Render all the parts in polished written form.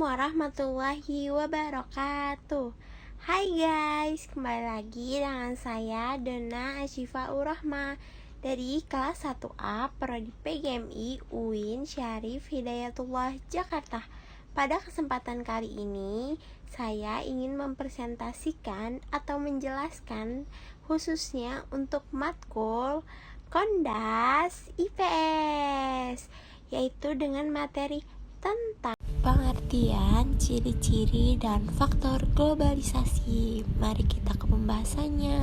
warahmatullahi wabarakatuh. Hai guys, kembali lagi dengan saya Dona Asyifaur Rahma dari kelas 1A Prodi PGMI UIN Syarif Hidayatullah Jakarta. Pada kesempatan kali ini, saya ingin mempresentasikan atau menjelaskan khususnya untuk matkul Kondas IPS, yaitu dengan materi tentang pengertian, ciri-ciri, dan faktor globalisasi. Mari kita ke pembahasannya.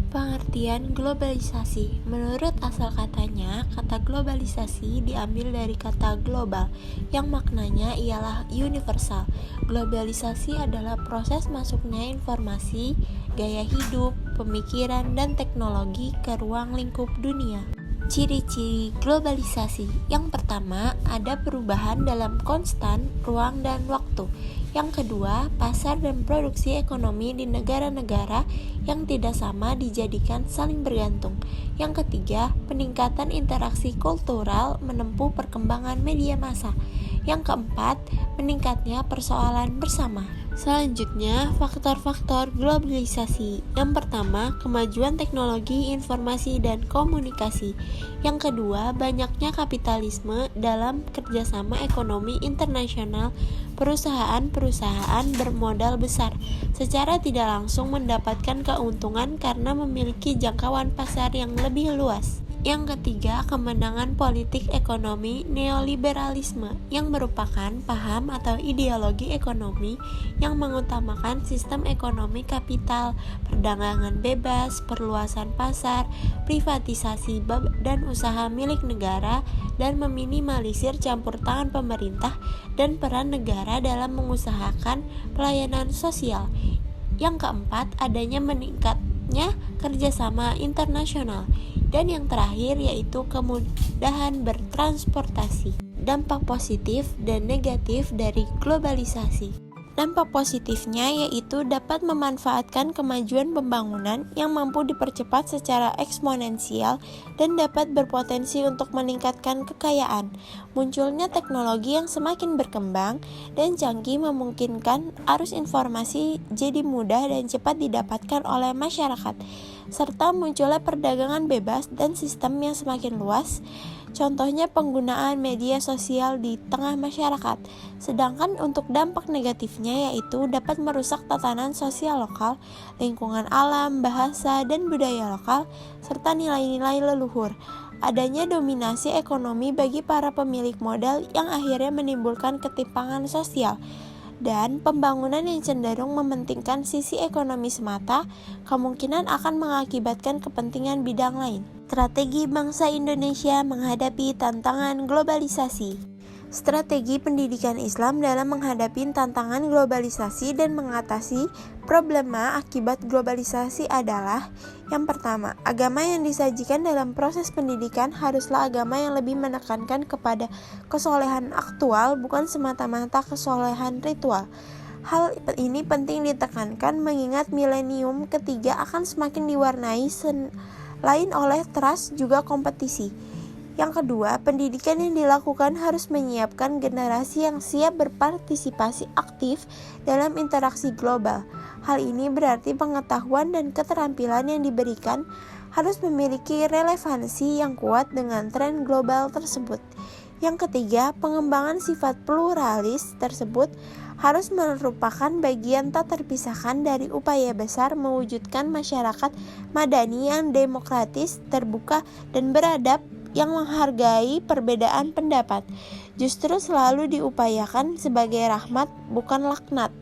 Pengertian globalisasi. Menurut asal katanya, kata globalisasi diambil dari kata global, yang maknanya ialah universal. Globalisasi adalah proses masuknya informasi, gaya hidup, pemikiran, dan teknologi ke ruang lingkup dunia. Ciri-ciri globalisasi. Yang pertama, ada perubahan dalam konstan, ruang, dan waktu. Yang kedua, pasar dan produksi ekonomi di negara-negara yang tidak sama dijadikan saling bergantung. Yang ketiga, peningkatan interaksi kultural menempuh perkembangan media massa. Yang keempat, meningkatnya persoalan bersama. Selanjutnya, faktor-faktor globalisasi. Yang pertama, kemajuan teknologi informasi dan komunikasi. Yang kedua, banyaknya kapitalisme dalam kerjasama ekonomi internasional. Perusahaan-perusahaan bermodal besar secara tidak langsung mendapatkan keuntungan karena memiliki jangkauan pasar yang lebih luas. Yang ketiga, kemenangan politik ekonomi neoliberalisme, yang merupakan paham atau ideologi ekonomi yang mengutamakan sistem ekonomi kapital, perdagangan bebas, perluasan pasar, privatisasi dan usaha milik negara, dan meminimalisir campur tangan pemerintah dan peran negara dalam mengusahakan pelayanan sosial. Yang keempat, adanya meningkatnya kerjasama internasional. Dan yang terakhir yaitu kemudahan bertransportasi. Dampak positif dan negatif dari globalisasi. Dampak positifnya yaitu dapat memanfaatkan kemajuan pembangunan yang mampu dipercepat secara eksponensial dan dapat berpotensi untuk meningkatkan kekayaan. Munculnya teknologi yang semakin berkembang dan canggih memungkinkan arus informasi jadi mudah dan cepat didapatkan oleh masyarakat, serta munculnya perdagangan bebas dan sistem yang semakin luas. Contohnya penggunaan media sosial di tengah masyarakat. Sedangkan untuk dampak negatifnya yaitu dapat merusak tatanan sosial lokal, lingkungan alam, bahasa, dan budaya lokal, serta nilai-nilai leluhur. Adanya dominasi ekonomi bagi para pemilik modal yang akhirnya menimbulkan ketimpangan sosial. Dan pembangunan yang cenderung mementingkan sisi ekonomi semata kemungkinan akan mengakibatkan kepentingan bidang lain. Strategi bangsa Indonesia menghadapi tantangan globalisasi. Strategi pendidikan Islam dalam menghadapi tantangan globalisasi dan mengatasi problema akibat globalisasi adalah: yang pertama, agama yang disajikan dalam proses pendidikan haruslah agama yang lebih menekankan kepada kesolehan aktual, bukan semata-mata kesolehan ritual. Hal ini penting ditekankan mengingat milenium ketiga akan semakin diwarnai selain oleh trust juga kompetisi. Yang kedua, pendidikan yang dilakukan harus menyiapkan generasi yang siap berpartisipasi aktif dalam interaksi global. Hal ini berarti pengetahuan dan keterampilan yang diberikan harus memiliki relevansi yang kuat dengan tren global tersebut. Yang ketiga, pengembangan sifat pluralis tersebut harus merupakan bagian tak terpisahkan dari upaya besar mewujudkan masyarakat madani yang demokratis, terbuka, dan beradab, yang menghargai perbedaan pendapat, justru selalu diupayakan sebagai rahmat, bukan laknat.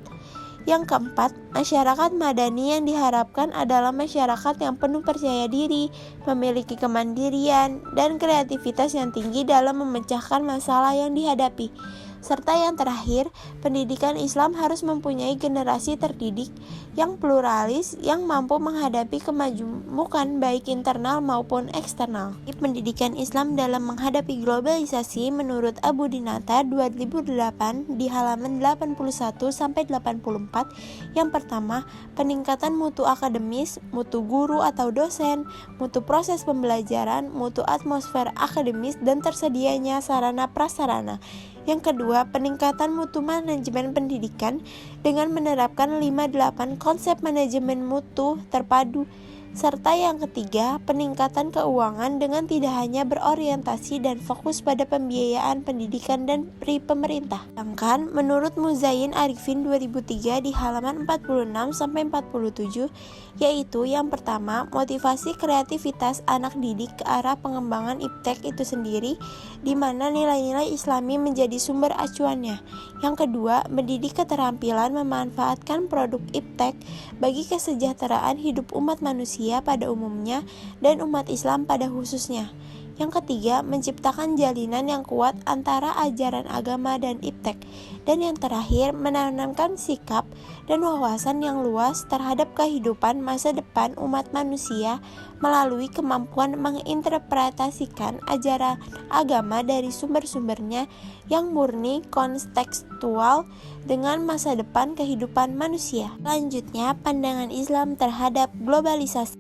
Yang keempat, masyarakat madani yang diharapkan adalah masyarakat yang penuh percaya diri, memiliki kemandirian, dan kreativitas yang tinggi dalam memecahkan masalah yang dihadapi. Serta yang terakhir, pendidikan Islam harus mempunyai generasi terdidik yang pluralis yang mampu menghadapi kemajemukan baik internal maupun eksternal. Pendidikan Islam dalam menghadapi globalisasi menurut Abu Dinata 2008 di halaman 81-84. Yang pertama, peningkatan mutu akademis, mutu guru atau dosen, mutu proses pembelajaran, mutu atmosfer akademis, dan tersedianya sarana prasarana. Yang kedua, peningkatan mutu manajemen pendidikan dengan menerapkan 5-8 konsep manajemen mutu terpadu. Serta yang ketiga, peningkatan keuangan dengan tidak hanya berorientasi dan fokus pada pembiayaan pendidikan dan pemerintah. Sedangkan menurut Muzain Arifin 2003 di halaman 46-47, yaitu yang pertama, motivasi kreativitas anak didik ke arah pengembangan iptek itu sendiri, di mana nilai-nilai Islami menjadi sumber acuannya. Yang kedua, mendidik keterampilan memanfaatkan produk iptek bagi kesejahteraan hidup umat manusia pada umumnya dan umat Islam pada khususnya. Yang ketiga, menciptakan jalinan yang kuat antara ajaran agama dan iptek. Dan yang terakhir, menanamkan sikap dan wawasan yang luas terhadap kehidupan masa depan umat manusia melalui kemampuan menginterpretasikan ajaran agama dari sumber-sumbernya yang murni kontekstual dengan masa depan kehidupan manusia. Selanjutnya, pandangan Islam terhadap globalisasi.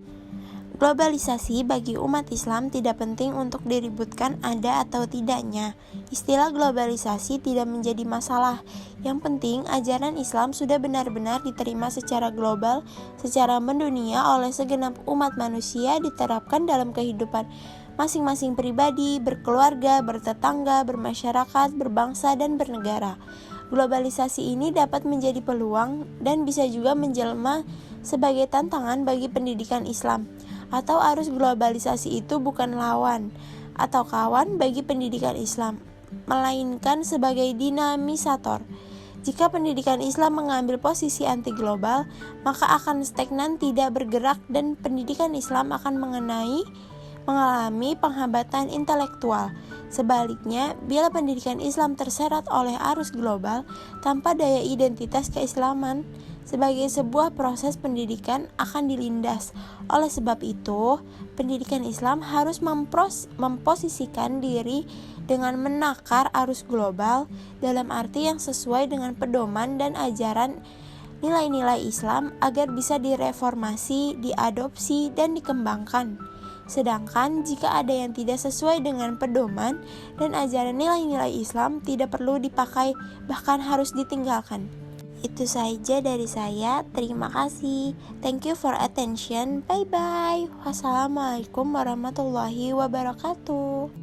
Globalisasi bagi umat Islam tidak penting untuk diributkan ada atau tidaknya. Istilah globalisasi tidak menjadi masalah. Yang penting ajaran Islam sudah benar-benar diterima secara global, secara mendunia oleh segenap umat manusia, diterapkan dalam kehidupan masing-masing pribadi, berkeluarga, bertetangga, bermasyarakat, berbangsa, dan bernegara. Globalisasi ini dapat menjadi peluang dan bisa juga menjelma sebagai tantangan bagi pendidikan Islam. Atau arus globalisasi itu bukan lawan atau kawan bagi pendidikan Islam, melainkan sebagai dinamisator. Jika pendidikan Islam mengambil posisi anti global, maka akan stagnan, tidak bergerak, dan pendidikan Islam akan mengalami penghambatan intelektual. Sebaliknya, bila pendidikan Islam terseret oleh arus global tanpa daya identitas keislaman, sebagai sebuah proses pendidikan akan dilindas. Oleh sebab itu, pendidikan Islam harus memposisikan diri dengan menakar arus global dalam arti yang sesuai dengan pedoman dan ajaran nilai-nilai Islam agar bisa direformasi, diadopsi, dan dikembangkan. Sedangkan jika ada yang tidak sesuai dengan pedoman dan ajaran nilai-nilai Islam, tidak perlu dipakai, bahkan harus ditinggalkan. Itu saja dari saya. Terima kasih. Thank you for attention. Bye bye. Wassalamualaikum warahmatullahi wabarakatuh.